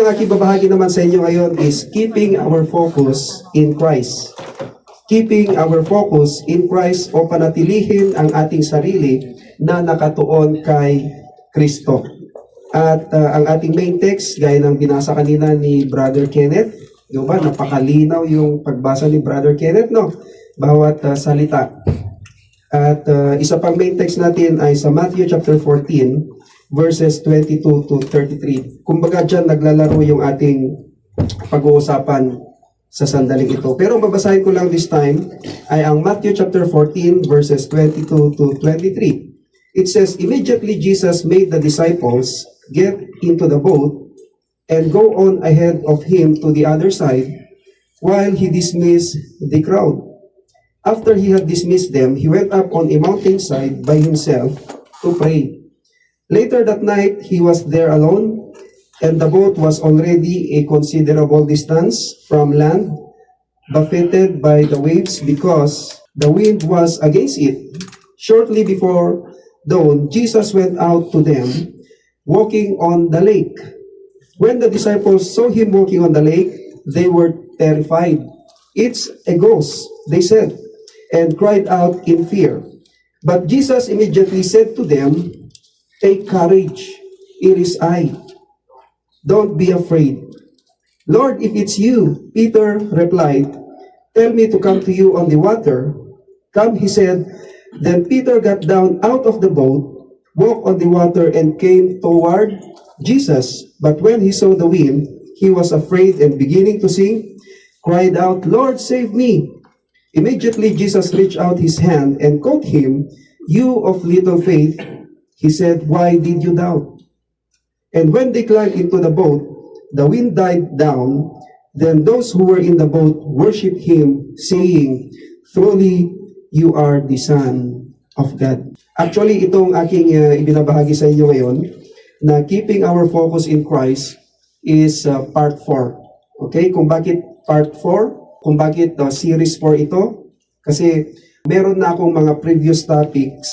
ang aking babahagi naman sa inyo ngayon is keeping our focus in Christ. Keeping our focus in Christ o panatilihin ang ating sarili na nakatuon kay Kristo. At ang ating main text, gaya ng binasa kanina ni Brother Kenneth, di ba? Napakalinaw yung pagbasa ni Brother Kenneth, no? Bawat salita. At isa pang main text natin ay sa Matthew chapter 14, verses 22 to 33. Kumbaga dyan naglalaro yung ating pag-uusapan sa sandaling ito. Pero babasahin ko lang this time ay ang Matthew chapter 14, verses 22 to 23. It says, "Immediately Jesus made the disciples get into the boat and go on ahead of him to the other side while he dismissed the crowd. After he had dismissed them, he went up on a mountainside by himself to pray. Later that night, he was there alone, and the boat was already a considerable distance from land, buffeted by the waves because the wind was against it. Shortly before dawn, Jesus went out to them, walking on the lake. When the disciples saw him walking on the lake, they were terrified. "It's a ghost," they said, and cried out in fear. But Jesus immediately said to them, "Take courage, it is I. Don't be afraid." "Lord, if it's you," Peter replied, "tell me to come to you on the water." "Come," he said. Then Peter got down out of the boat, walked on the water, and came toward Jesus. But when he saw the wind, he was afraid, and beginning to sink, cried out, "Lord, save me." Immediately Jesus reached out his hand and caught him. "You of little faith," he said, "why did you doubt?" And when they climbed into the boat, the wind died down. Then those who were in the boat worshipped him, saying, "Truly, you are the Son of God." Actually, itong aking ibinabahagi sa inyo ngayon, na keeping our focus in Christ is part 4. Okay? Kung bakit part 4? Kung bakit series 4 ito? Kasi meron na akong mga previous topics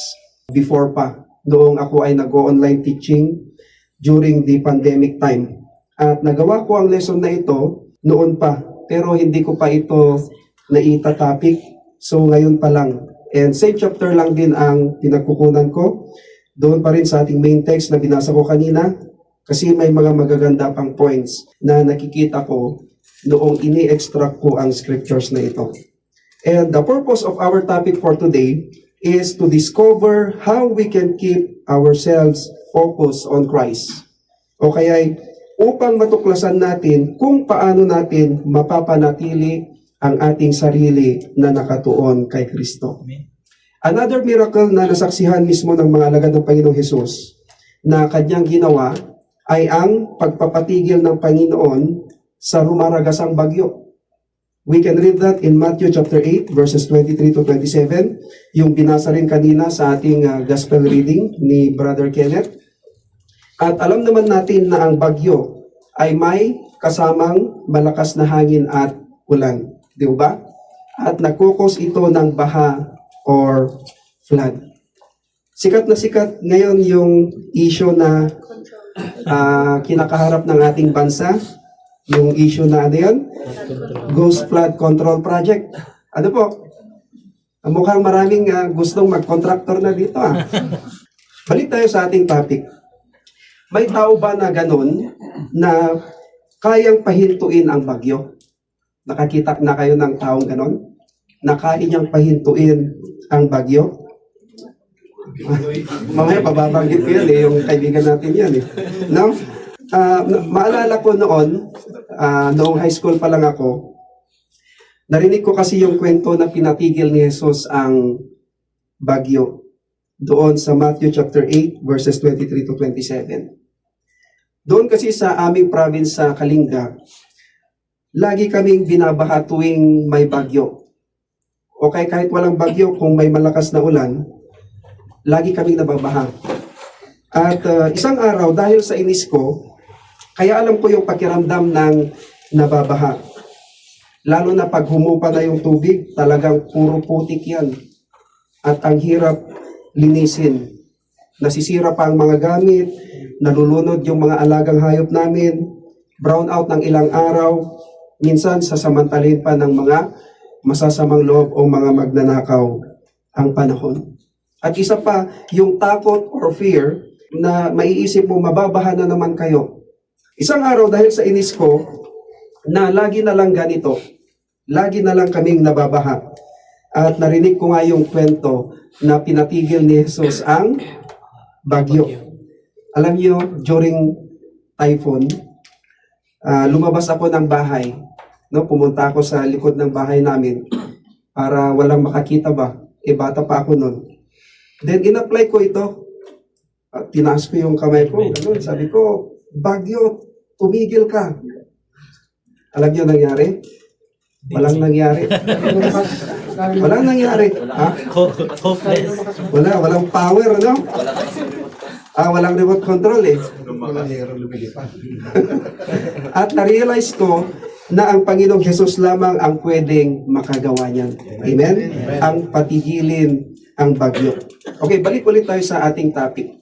before pa. Noong ako ay nag-online teaching during the pandemic time. At nagawa ko ang lesson na ito noon pa. Pero hindi ko pa ito naita-topic. So ngayon pa lang. And same chapter lang din ang pinagkukunan ko. Doon pa rin sa ating main text na binasa ko kanina. Kasi may mga magaganda pang points na nakikita ko noong ini-extract ko ang scriptures na ito. And the purpose of our topic for today is to discover how we can keep ourselves focused on Christ. O kaya upang matuklasan natin kung paano natin mapapanatili ang ating sarili na nakatuon kay Kristo. Another miracle na nasaksihan mismo ng mga alagad ng Panginoong Hesus na kanyang ginawa ay ang pagpapatigil ng Panginoon sa rumaragasang bagyo. We can read that in Matthew chapter 8 verses 23 to 27, yung binasa rin kanina sa ating gospel reading ni Brother Kenneth. At alam naman natin na ang bagyo ay may kasamang malakas na hangin at ulan, di ba? At nagkukos ito ng baha or flood. Sikat na sikat ngayon yung issue na kinakaharap ng ating bansa, yung issue na ano yan? Ghost Flood Control Project. Ano po? Mukhang maraming gustong mag-contractor na dito. Balik tayo sa ating topic. May tao ba na ganun na kayang pahintuin ang bagyo? Nakakita na kayo ng taong ganun? Na kaya niyang pahintuin ang bagyo? Mamaya pababanggit ko yan yung kaibigan natin yan No? Maalala ko noong high school pa lang ako, narinig ko kasi yung kwento na pinatigil ni Jesus ang bagyo doon sa Matthew chapter 8 verses 23 to 27. Doon kasi sa aming province sa Kalinga, lagi kaming binabaha tuwing may bagyo. Okay, kahit walang bagyo, kung may malakas na ulan, lagi kaming nababaha. At isang araw, dahil sa inis ko, kaya alam ko yung pakiramdam ng nababaha. Lalo na pag humupa na yung tubig, talagang puro putik yan. At ang hirap linisin. Nasisira pa ang mga gamit, nalulunod yung mga alagang hayop namin, brown out ng ilang araw, minsan sasamantalin pa ng mga masasamang loob o mga magnanakaw ang panahon. At isa pa, yung takot or fear na maiisip mo, mababaha na naman kayo. Isang araw dahil sa inis ko, na lagi na lang ganito, lagi na lang kaming nababaha. At narinig ko nga yung kwento na pinatigil ni Jesus ang bagyo. Alam niyo, during typhoon, lumabas ako ng bahay. No, pumunta ako sa likod ng bahay namin para walang makakita ba. Bata pa ako noon. Then, in-apply ko ito. At tinaas ko yung kamay ko. Ganun, sabi ko, bagyo, tumigil ka. Alam niyo nangyari? Walang nangyari. Walang nangyari. Ha? Hopeless. Walang power, no? Walang remote control eh. At na-realize ko na ang Panginoong Jesus lamang ang pwedeng makagawa niyan. Amen? Ang patigilin ang bagyo. Okay, balik ulit tayo sa ating topic.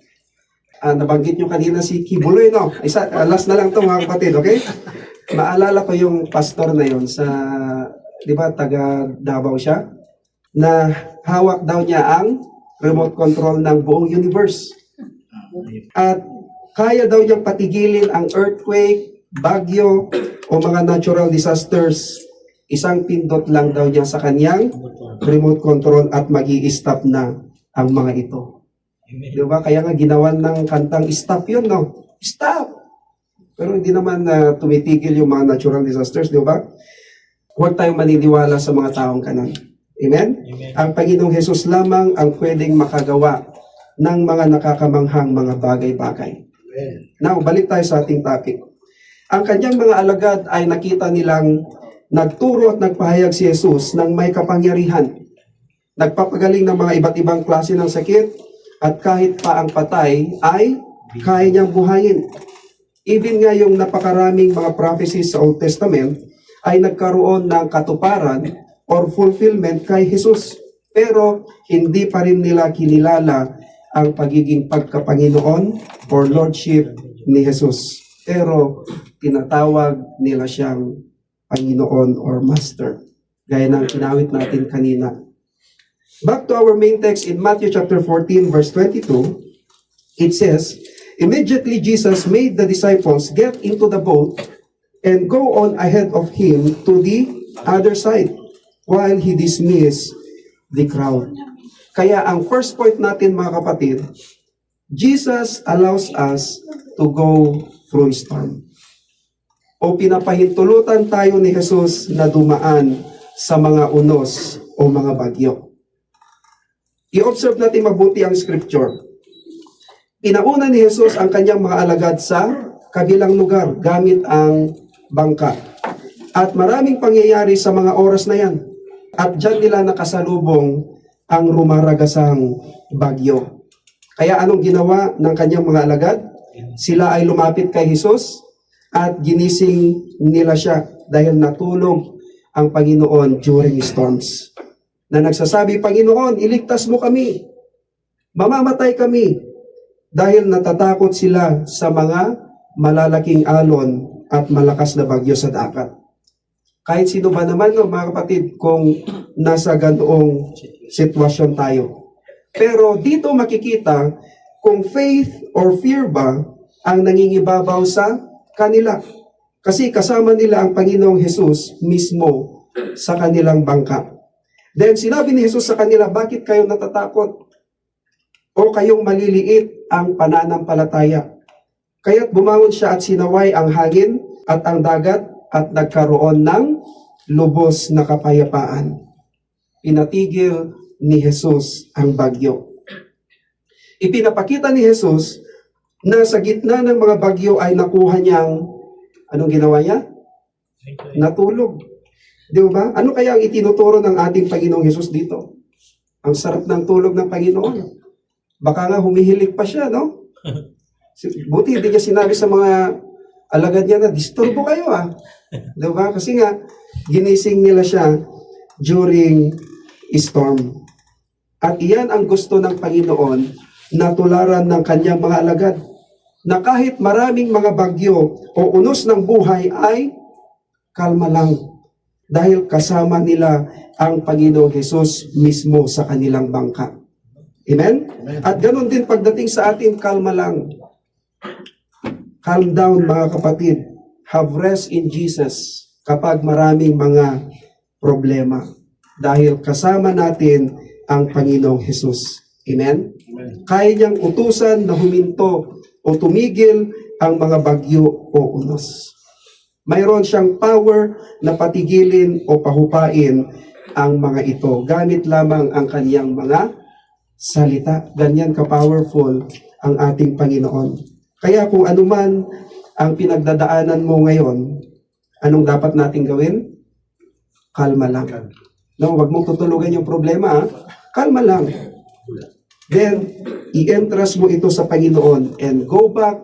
Nabanggit nyo kanina si Kibuloy, no? Last na lang to mga kapatid, okay? Maalala ko yung pastor na yon sa, di ba, taga Davao siya, na hawak daw niya ang remote control ng buong universe. At kaya daw niyang patigilin ang earthquake, bagyo, o mga natural disasters. Isang pindot lang daw niya sa kanyang remote control at magi-stop na ang mga ito. Di ba? Kaya nga ginawan ng kantang stop yun, no? Stop! Pero hindi naman tumitigil yung mga natural disasters, di ba? Huwag tayong maniniwala sa mga taong kanan. Amen? Ang Panginoong Jesus lamang ang pwedeng makagawa ng mga nakakamanghang mga bagay-bagay. Now, balik tayo sa ating topic. Ang kanyang mga alagad ay nakita nilang nagturo at nagpahayag si Jesus ng may kapangyarihan. Nagpapagaling ng mga iba't ibang klase ng sakit at kahit pa ang patay ay kaya niyang buhayin. Even nga yung napakaraming mga prophecies sa Old Testament ay nagkaroon ng katuparan or fulfillment kay Jesus. Pero hindi pa rin nila kinilala ang pagiging pagkapanginoon or lordship ni Jesus. Pero tinatawag nila siyang Panginoon or Master. Gaya ng kinawit natin kanina. Back to our main text in Matthew chapter 14 verse 22, it says, "Immediately Jesus made the disciples get into the boat and go on ahead of him to the other side while he dismissed the crowd." Kaya ang first point natin mga kapatid, Jesus allows us to go through storm. O pinapahintulutan tayo ni Jesus na dumaan sa mga unos o mga bagyo. I-observe natin mabuti ang scripture. Pinauna ni Jesus ang kanyang mga alagad sa kabilang lugar gamit ang bangka. At maraming pangyayari sa mga oras na yan. At dyan nila nakasalubong ang rumaragasang bagyo. Kaya anong ginawa ng kanyang mga alagad? Sila ay lumapit kay Jesus at ginising nila siya dahil natulog ang Panginoon during storms. Na nagsasabi, "Panginoon, iligtas mo kami. Mamamatay kami." Dahil natatakot sila sa mga malalaking alon at malakas na bagyo sa dagat. Kahit sino ba naman, no, mga kapatid, kung nasa ganoong sitwasyon tayo. Pero dito makikita kung faith or fear ba ang nangingibabaw sa kanila. Kasi kasama nila ang Panginoong Jesus mismo sa kanilang bangka. Then sinabi ni Jesus sa kanila, "Bakit kayo natatakot? O kayong maliliit ang pananampalataya?" Kaya't bumangon siya at sinaway ang hangin at ang dagat at nagkaroon ng lubos na kapayapaan. Pinatigil ni Jesus ang bagyo. Ipinapakita ni Jesus na sa gitna ng mga bagyo ay nakuha niyang, anong ginawa niya? Natulog. Di ba? Ano kaya ang itinuturo ng ating Panginoong Jesus dito? Ang sarap ng tulog ng Panginoon. Baka nga humihilig pa siya, no? Buti hindi niya sinabi sa mga alagad niya na, "Disturbo kayo ah." Di ba? Kasi nga, ginising nila siya during storm. At iyan ang gusto ng Panginoon na tularan ng kanyang mga alagad. na kahit maraming mga bagyo o unos ng buhay ay kalma lang dahil kasama nila ang Panginoong Hesus mismo sa kanilang bangka. Amen? At ganun din pagdating sa atin, kalma lang. Calm down mga kapatid. Have rest in Jesus kapag maraming mga problema. Dahil kasama natin ang Panginoong Hesus. Amen? Kaya niyang utusan na huminto o tumigil ang mga bagyo o unos. Mayroon siyang power na patigilin o pahupain ang mga ito. Gamit lamang ang kaniyang mga salita. Ganyan ka-powerful ang ating Panginoon. Kaya kung anuman ang pinagdadaanan mo ngayon, anong dapat nating gawin? Kalma lang. No, wag mong tutulugan yung problema. Kalma lang. Then, i-entrust mo ito sa Panginoon and go back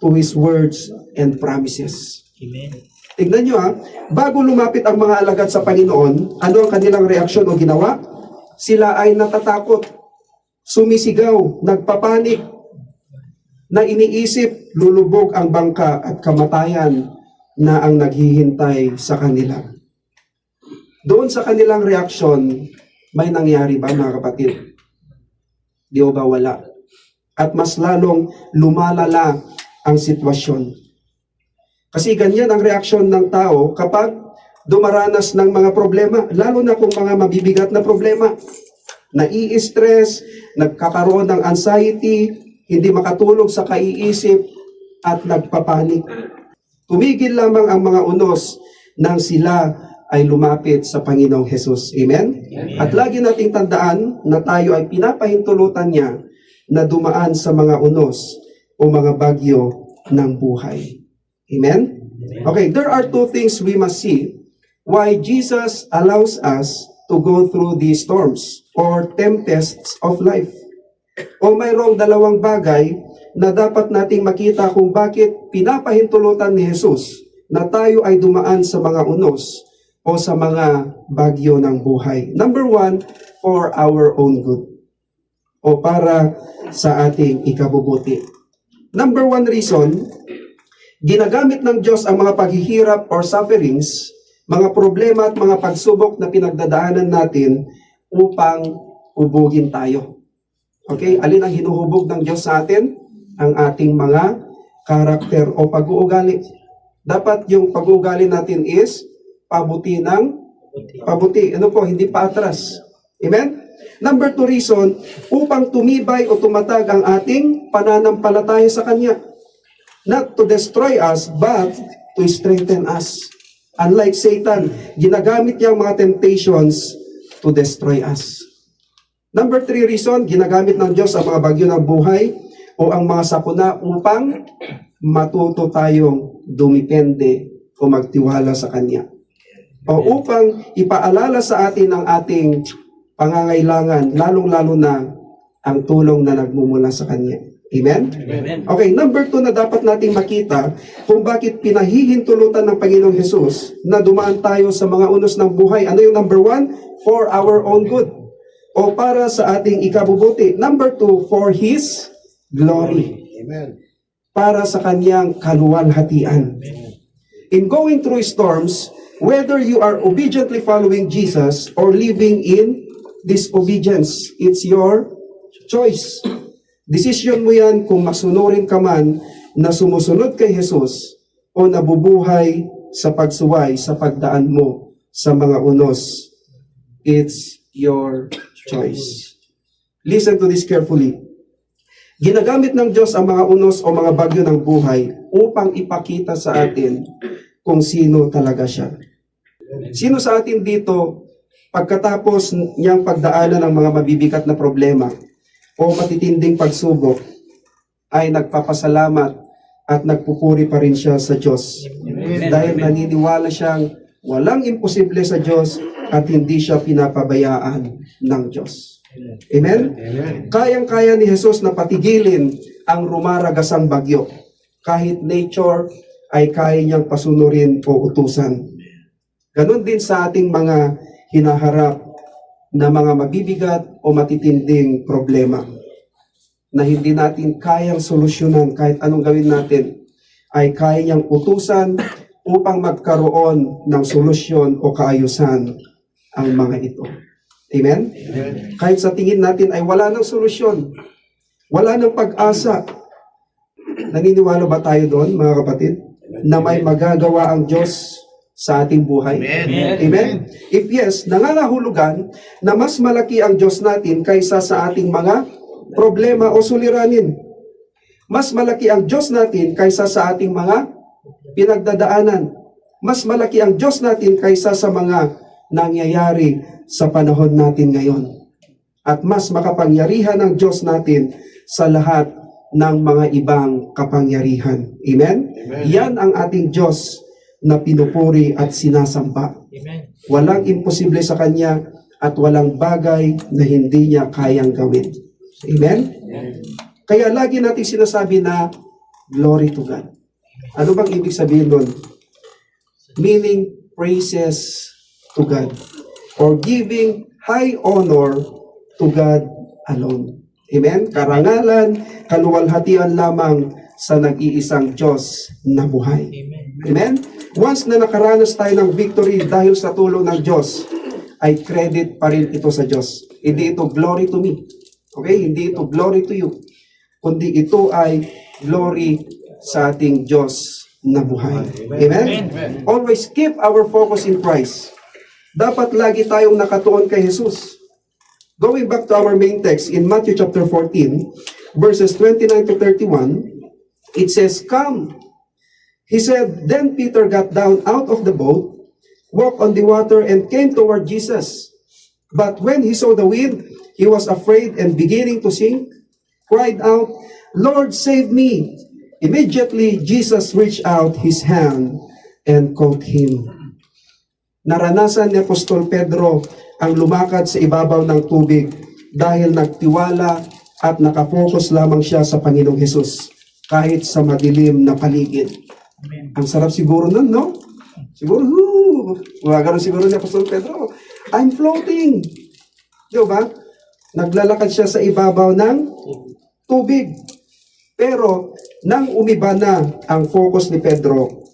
to His words and promises. Amen. Tignan nyo bago lumapit ang mga alagad sa Panginoon, ano ang kanilang reaksyon o ginawa? Sila ay natatakot, sumisigaw, nagpapanik, na iniisip, lulubog ang bangka at kamatayan na ang naghihintay sa kanila. Doon sa kanilang reaksyon, may nangyari ba mga kapatid? Di ba wala? At mas lalong lumalala ang sitwasyon. Kasi ganyan ang reaksyon ng tao kapag dumaranas ng mga problema, lalo na kung mga mabibigat na problema. Nai-stress, nagkakaroon ng anxiety, hindi makatulog sa kaiisip, at nagpapanik. Tumigil lamang ang mga unos nang sila ay lumapit sa Panginoong Hesus. Amen? Amen. At lagi nating tandaan na tayo ay pinapahintulutan niya na dumaan sa mga unos o mga bagyo ng buhay. Amen? Okay, there are two things we must see why Jesus allows us to go through these storms or tempests of life. O mayroong dalawang bagay na dapat nating makita kung bakit pinapahintulutan ni Jesus na tayo ay dumaan sa mga unos o sa mga bagyo ng buhay. Number one, for our own good. O para sa ating ikabubuti. Number one reason, ginagamit ng Diyos ang mga paghihirap or sufferings, mga problema at mga pagsubok na pinagdadaanan natin upang hubugin tayo. Okay? Alin ang hinuhubog ng Diyos sa atin? Ang ating mga karakter o pag-uugali. Dapat yung pag-uugali natin is pabuti ng pabuti. Ano po? Hindi pa atras. Amen? Number two reason, upang tumibay o tumatag ang ating pananampalataya sa Kanya. Not to destroy us, but to strengthen us. Unlike Satan, ginagamit niya ang mga temptations to destroy us. Number three reason, ginagamit ng Diyos ang mga bagyo ng buhay o ang mga sakuna upang matuto tayong dumipende o magtiwala sa Kanya. O upang ipaalala sa atin ang ating pangangailangan, lalong-lalo na ang tulong na nagmumula sa Kanya. Amen? Amen. Okay, number two na dapat nating makita kung bakit pinahihintulutan ng Panginoong Hesus na dumaan tayo sa mga unos ng buhay. Ano yung number one? For our own good. O para sa ating ikabubuti. Number two, for His glory. Amen. Para sa Kanyang kaluwalhatian. In going through storms, whether you are obediently following Jesus or living in disobedience, it's your choice. Desisyon mo yan kung masunurin ka man na sumusunod kay Jesus o nabubuhay sa pagsuway sa pagdaan mo sa mga unos. It's your choice. Listen to this carefully. Ginagamit ng Diyos ang mga unos o mga bagyo ng buhay upang ipakita sa atin kung sino talaga siya. Sino sa atin dito, pagkatapos niyang pagdaanan ng mga mabibigat na problema o matitinding pagsubok, ay nagpapasalamat at nagpupuri pa rin siya sa Diyos. Amen. Dahil Amen. naniniwala siyang walang imposible sa Diyos at hindi siya pinapabayaan ng Diyos. Amen? Amen. Kayang-kaya ni Jesus na patigilin ang rumaragasang bagyo. Kahit nature ay kaya niyang pasunurin o utusan. Ganon din sa ating mga hinaharap na mga mabibigat o matitinding problema. na hindi natin kayang solusyonan kahit anong gawin natin, ay kaya niyang utusan upang magkaroon ng solusyon o kaayusan ang mga ito. Amen? Kahit sa tingin natin ay wala ng solusyon, wala ng pag-asa. Naniniwala ba tayo doon, mga kapatid, na may magagawa ang Diyos sa ating buhay? Amen. Amen? If yes, nangangahulugan na mas malaki ang Diyos natin kaysa sa ating mga problema o suliranin. Mas malaki ang Diyos natin kaysa sa ating mga pinagdadaanan. Mas malaki ang Diyos natin kaysa sa mga nangyayari sa panahon natin ngayon. At mas makapangyarihan ang Diyos natin sa lahat ng mga ibang kapangyarihan. Amen? Yan ang ating Diyos na pinupuri at sinasamba. Amen. Walang imposible sa Kanya at walang bagay na hindi niya kayang gawin. Amen? Kaya lagi natin sinasabi na glory to God. Ano bang ibig sabihin nun? Meaning praises to God or giving high honor to God alone. Amen? Karangalan, kaluwalhatian lamang sa nag-iisang Diyos na buhay. Amen. Amen? Once na nakaranas tayo ng victory dahil sa tulong ng Diyos, ay credit pa rin ito sa Diyos. Hindi ito glory to me. Okay? Hindi ito glory to you. Kundi ito ay glory sa ating Diyos na buhay. Amen? Always keep our focus in Christ. Dapat lagi tayong nakatuon kay Jesus. Going back to our main text in Matthew chapter 14, verses 29 to 31, it says, "Come." He said, "Then Peter got down out of the boat, walked on the water, and came toward Jesus. But when he saw the wind, he was afraid and beginning to sink, cried out, 'Lord, save me!' Immediately, Jesus reached out his hand and caught him." Naranasan ni Apostol Pedro ang lumakad sa ibabaw ng tubig dahil nagtiwala at nakafocus lamang siya sa Panginoong Hesus kahit sa madilim na paligid. Ang sarap siguro nun, no? Siguro, gano'n siguro ni Apostol Pedro, I'm floating. Di ba? Naglalakad siya sa ibabaw ng tubig. Pero, nang umiba na ang focus ni Pedro,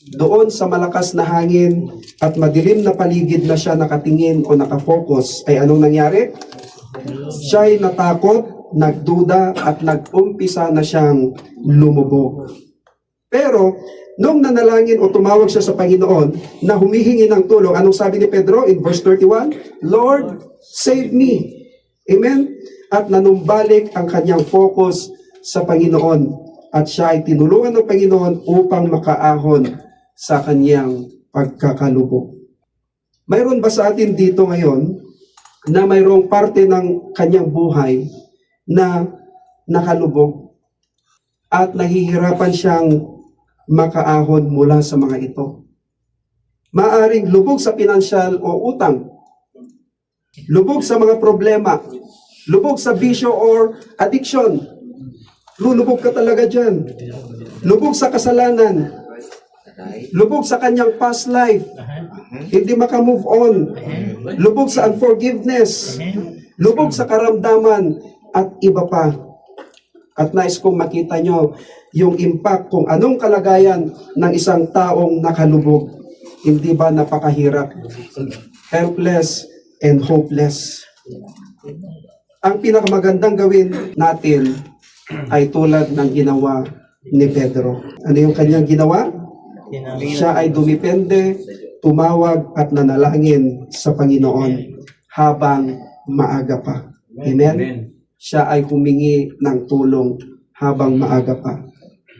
doon sa malakas na hangin at madilim na paligid na siya nakatingin o nakafocus, ay anong nangyari? Siya'y natakot, nagduda, at nag-umpisa na siyang lumubog. Pero, nung nanalangin o tumawag siya sa Panginoon na humihingi ng tulong, anong sabi ni Pedro in verse 31? "Lord, save me." Amen? At nanumbalik ang kanyang focus sa Panginoon. At siya ay tinulungan ng Panginoon upang makaahon sa kanyang pagkakalubog. Mayroon ba sa atin dito ngayon na mayroong parte ng kanyang buhay na nakalubog at nahihirapan siyang makaahon mula sa mga ito? Maaring lubog sa pinansyal o utang, lubog sa mga problema, lubog sa bisyo or addiction. Lulubog ka talaga dyan. Lubog sa kasalanan, lubog sa kanyang past life, hindi makamove on, lubog sa unforgiveness, lubog sa karamdaman, at iba pa. At nais kong makita nyo yung impact kung anong kalagayan ng isang taong nakalubog. Hindi ba napakahirap? Helpless and hopeless. Ang pinakamagandang gawin natin ay tulad ng ginawa ni Pedro. Ano yung kanyang ginawa? Siya ay dumipende, tumawag at nanalangin sa Panginoon habang maaga pa. Amen? Siya ay humingi ng tulong habang maaga pa.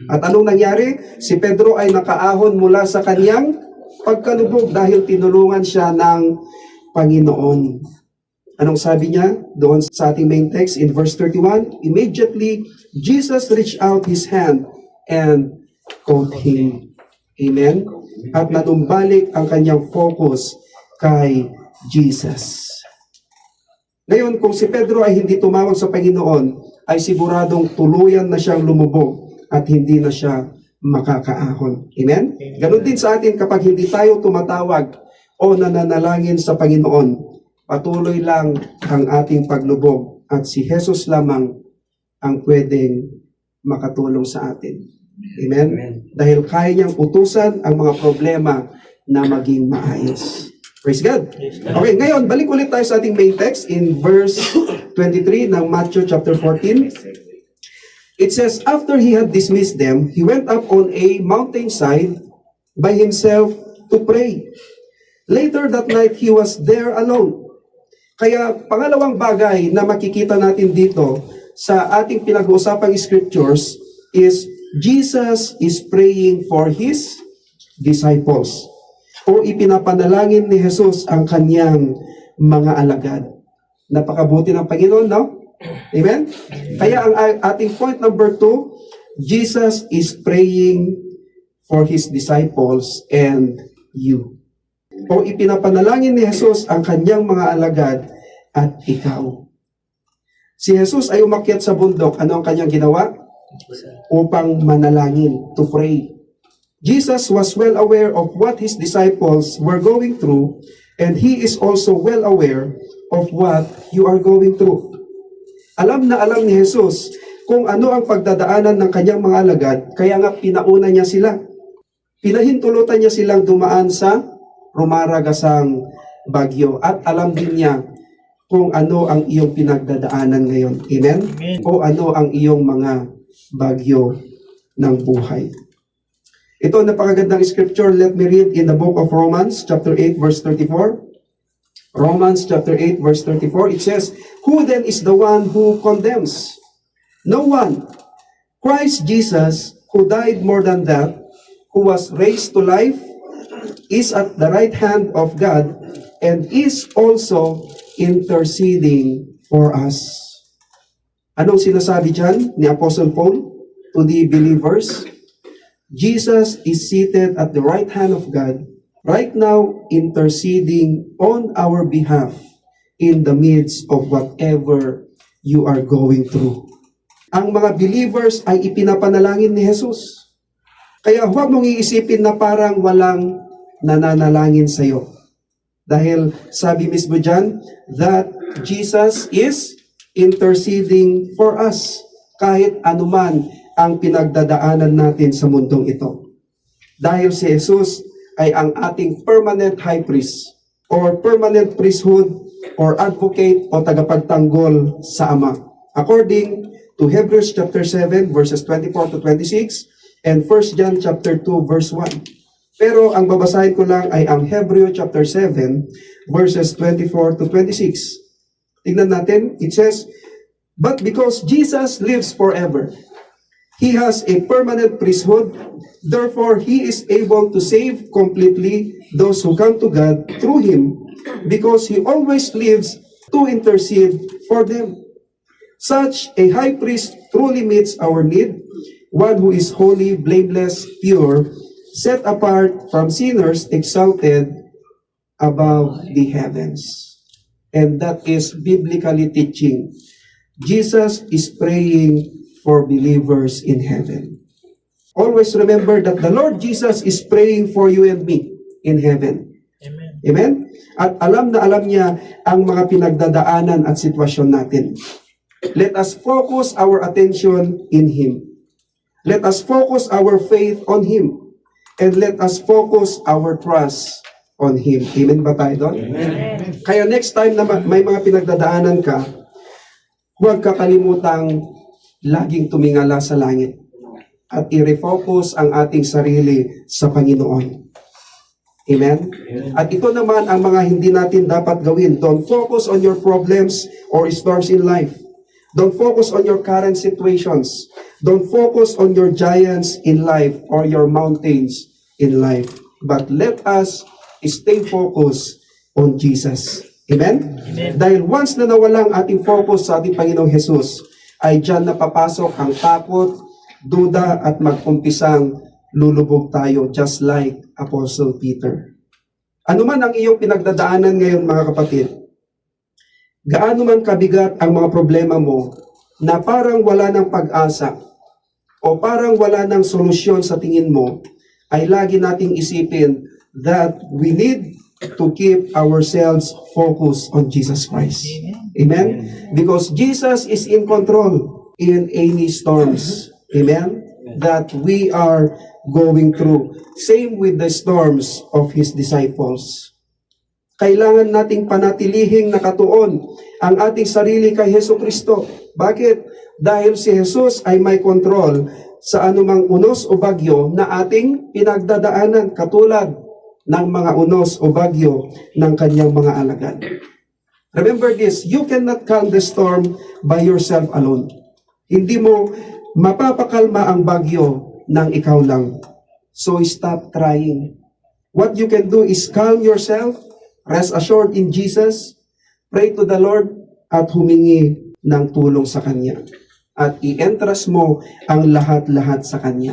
At anong nangyari? Si Pedro ay nakaahon mula sa kanyang pagkalubog dahil tinulungan siya ng Panginoon. Anong sabi niya doon sa ating main text in verse 31? Immediately, Jesus reached out his hand and caught him. Amen? At nanumbalik ang kanyang focus kay Jesus. Ngayon, kung si Pedro ay hindi tumawag sa Panginoon, ay siguradong tuluyan na siyang lumubog at hindi na siya makakaahon. Amen? Ganon din sa atin kapag hindi tayo tumatawag o nananalangin sa Panginoon, patuloy lang ang ating paglubog at si Jesus lamang ang pwedeng makatulong sa atin. Amen? Dahil kaya niyang utusan ang mga problema na maging maayos. Praise God. Okay, ngayon, balik ulit tayo sa ating main text in verse 23 ng Matthew chapter 14. It says, after he had dismissed them, he went up on a mountainside by himself to pray. Later that night, he was there alone. Kaya pangalawang bagay na makikita natin dito sa ating pinag-uusapang scriptures is Jesus is praying for his disciples. O ipinapanalangin ni Jesus ang kanyang mga alagad. Napakabuti ng Panginoon, no? Amen? Kaya ang ating point number 2, Jesus is praying for his disciples and you. O ipinapanalangin ni Jesus ang kanyang mga alagad at ikaw. Si Jesus ay umakyat sa bundok. Ano ang kanyang ginawa? Upang manalangin, to pray. Jesus was well aware of what his disciples were going through, and he is also well aware of what you are going through. Alam na alam ni Jesus kung ano ang pagdadaanan ng kanyang mga alagad, kaya nga pinauna niya sila. Pinahintulutan niya silang dumaan sa rumaragasang bagyo, at alam din niya kung ano ang iyong pinagdadaanan ngayon. Amen? O ano ang iyong mga bagyo ng buhay. Ito ang napakagandang scripture. Let me read in the book of Romans, chapter 8, verse 34. Romans chapter 8, verse 34, it says, who then is the one who condemns? No one. Christ Jesus, who died more than that, who was raised to life, is at the right hand of God, and is also interceding for us. Anong sinasabi dyan ni Apostle Paul to the believers? Jesus is seated at the right hand of God, right now interceding on our behalf in the midst of whatever you are going through. Ang mga believers ay ipinapanalangin ni Jesus. Kaya huwag mong iisipin na parang walang nananalangin sa iyo. Dahil sabi mismo dyan, that Jesus is interceding for us kahit anuman ang pinagdadaanan natin sa mundong ito. Dahil si Jesus ay ang ating permanent high priest or permanent priesthood or advocate o tagapagtanggol sa Ama. According to Hebrews chapter 7 verses 24 to 26 and 1 John chapter 2 verse 1. Pero ang babasahin ko lang ay ang Hebrew chapter 7 verses 24 to 26. Tingnan natin, it says, but because Jesus lives forever, He has a permanent priesthood, therefore He is able to save completely those who come to God through Him, because He always lives to intercede for them. Such a high priest truly meets our need, one who is holy, blameless, pure, set apart from sinners, exalted above the heavens. And that is biblically teaching. Jesus is praying for believers in heaven. Always remember that the Lord Jesus is praying for you and me in heaven. Amen. Amen? At alam na alam niya ang mga pinagdadaanan at sitwasyon natin. Let us focus our attention in Him. Let us focus our faith on Him. And let us focus our trust on Him. Amen ba tayo doon? Amen. Kaya next time na may mga pinagdadaanan ka, huwag kakalimutang laging tumingala sa langit at i-refocus ang ating sarili sa Panginoon. Amen? At ito naman ang mga hindi natin dapat gawin. Don't focus on your problems or storms in life. Don't focus on your current situations. Don't focus on your giants in life or your mountains in life. But let us stay focused on Jesus. Amen? Amen. Dahil once na nawala ang ating focus sa ating Panginoong Jesus, ay dyan napapasok ang takot, duda, at mag-umpisang lulubog tayo, just like Apostle Peter. Ano man ang iyong pinagdadaanan ngayon, mga kapatid, gaano man kabigat ang mga problema mo na parang wala ng pag-asa o parang wala ng solusyon sa tingin mo, ay lagi nating isipin that we need to keep ourselves focused on Jesus Christ. Amen? Because Jesus is in control. in any storms. Amen? That we are going through. Same with the storms of His disciples. Kailangan nating panatilihing nakatuon ang ating sarili kay Hesus Kristo. Bakit? Dahil si Jesus ay may control sa anumang unos o bagyo na ating pinagdadaanan, katulad ng mga unos o bagyo ng kanyang mga alagad. Remember this, you cannot calm the storm by yourself alone. Hindi mo mapapakalma ang bagyo ng ikaw lang. So stop trying. What you can do is calm yourself, rest assured in Jesus, pray to the Lord, at humingi ng tulong sa Kanya. At i-entrust mo ang lahat-lahat sa Kanya.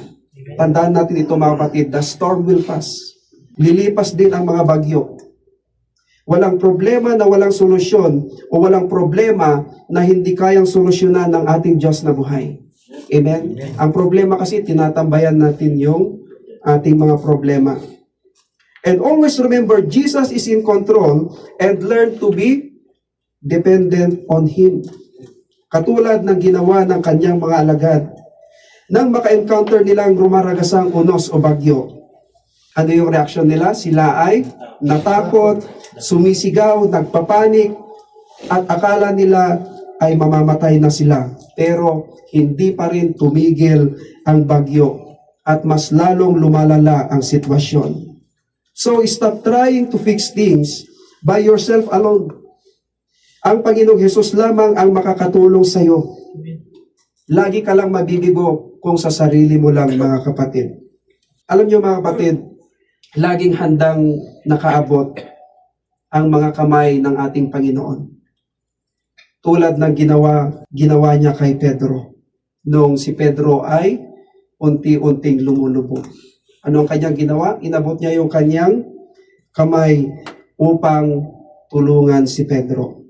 Tandaan natin ito mga kapatid, the storm will pass. Lilipas din ang mga bagyo. Walang problema na walang solusyon o walang problema na hindi kayang solusyonan ng ating Diyos na buhay. Amen? Ang problema kasi, tinatambayan natin yung ating mga problema. And always remember, Jesus is in control, and learn to be dependent on Him. Katulad ng ginawa ng kanyang mga alagad. Nang maka-encounter nilang rumaragasang unos o bagyo, ano yung reaksyon nila? Sila ay natakot, sumisigaw, nagpapanik, at akala nila ay mamamatay na sila. Pero hindi pa rin tumigil ang bagyo at mas lalong lumalala ang sitwasyon. So stop trying to fix things by yourself alone. Ang Panginoong Hesus lamang ang makakatulong sa iyo. Lagi ka lang mabibigo kung sa sarili mo lang, mga kapatid. Alam niyo mga kapatid, laging handang nakaabot ang mga kamay ng ating Panginoon. Tulad ng ginawa niya kay Pedro. Noong si Pedro ay unti-unting lumulubog. Ano ang kanyang ginawa? Inabot niya yung kanyang kamay upang tulungan si Pedro.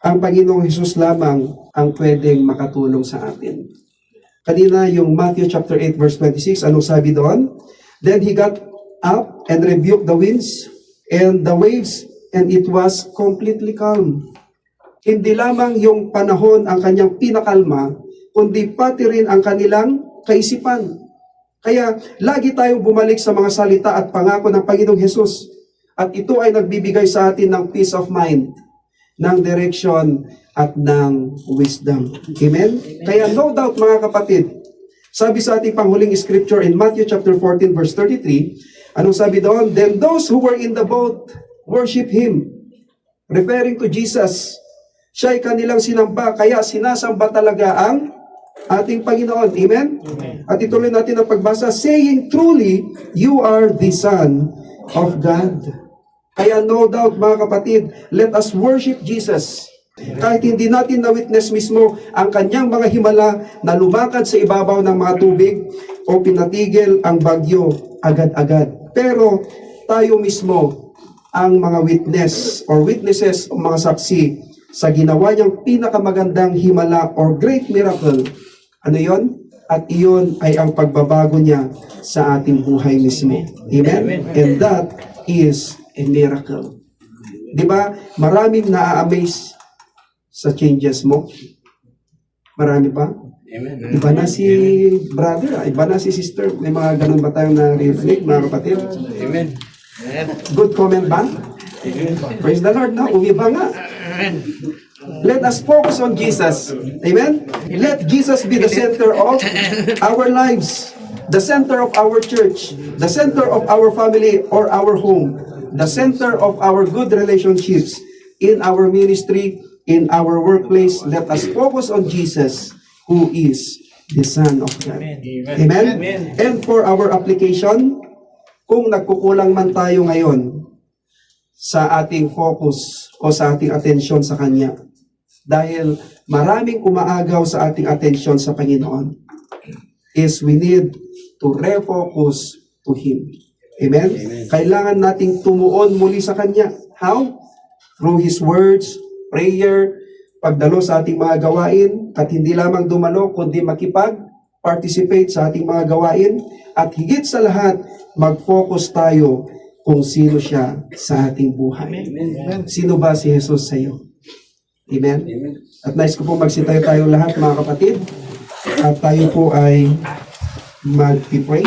Ang Panginoong Hesus lamang ang pwedeng makatulong sa atin. Kanina yung Matthew chapter 8 verse 26, anong sabi doon? Then he got up and rebuked the winds and the waves, and it was completely calm. Hindi lamang yung panahon ang kanyang pinakalma, kundi pati rin ang kanilang kaisipan. Kaya lagi tayong bumalik sa mga salita at pangako ng Panginoong Hesus. At ito ay nagbibigay sa atin ng peace of mind, ng direction at ng wisdom. Amen? Kaya no doubt mga kapatid, sabi sa ating panghuling scripture in Matthew chapter 14 verse 33, anong sabi doon? Then those who were in the boat worship Him. Referring to Jesus. Siya ay kanilang sinamba, kaya sinasamba talaga ang ating Panginoon. Amen? Amen. At ituloy natin ang pagbasa, saying, truly, you are the Son of God. Kaya no doubt mga kapatid, let us worship Jesus. Kahit hindi natin na-witness mismo ang kanyang mga himala na lumakad sa ibabaw ng mga tubig o pinatigil ang bagyo agad-agad. Pero tayo mismo ang mga witness or witnesses o mga saksi sa ginawa niyang pinakamagandang himala or great miracle. Ano yon? At iyon ay ang pagbabago niya sa ating buhay mismo. Amen? And that is a miracle. Di ba? Maraming na-amaze sa changes mo. Marami pa? Amen. Iba na si brother, iba na si sister. May mga ganun ba tayong na-reflect, mga kapatid? Amen. Good comment ba? Praise the Lord, no? Umiba nga. Let us focus on Jesus. Amen? Let Jesus be the center of our lives, the center of our church, the center of our family or our home, the center of our good relationships in our ministry, in our workplace. Let us focus on Jesus, who is the Son of God. Amen? And for our application, kung nagkukulang man tayo ngayon sa ating focus o sa ating atensyon sa Kanya, dahil maraming umaagaw sa ating atensyon sa Panginoon, is we need to refocus to Him. Amen? Amen. Kailangan nating tumuon muli sa Kanya. How? Through His words, prayer, pagdalo sa ating mga gawain, at hindi lamang dumalo, kundi makipag-participate sa ating mga gawain, at higit sa lahat, mag-focus tayo kung sino siya sa ating buhay. Amen. Sino ba si Jesus sa iyo? Amen? Amen. At nais ko pong magsitayo tayong lahat, mga kapatid. At tayo po ay mag-pray.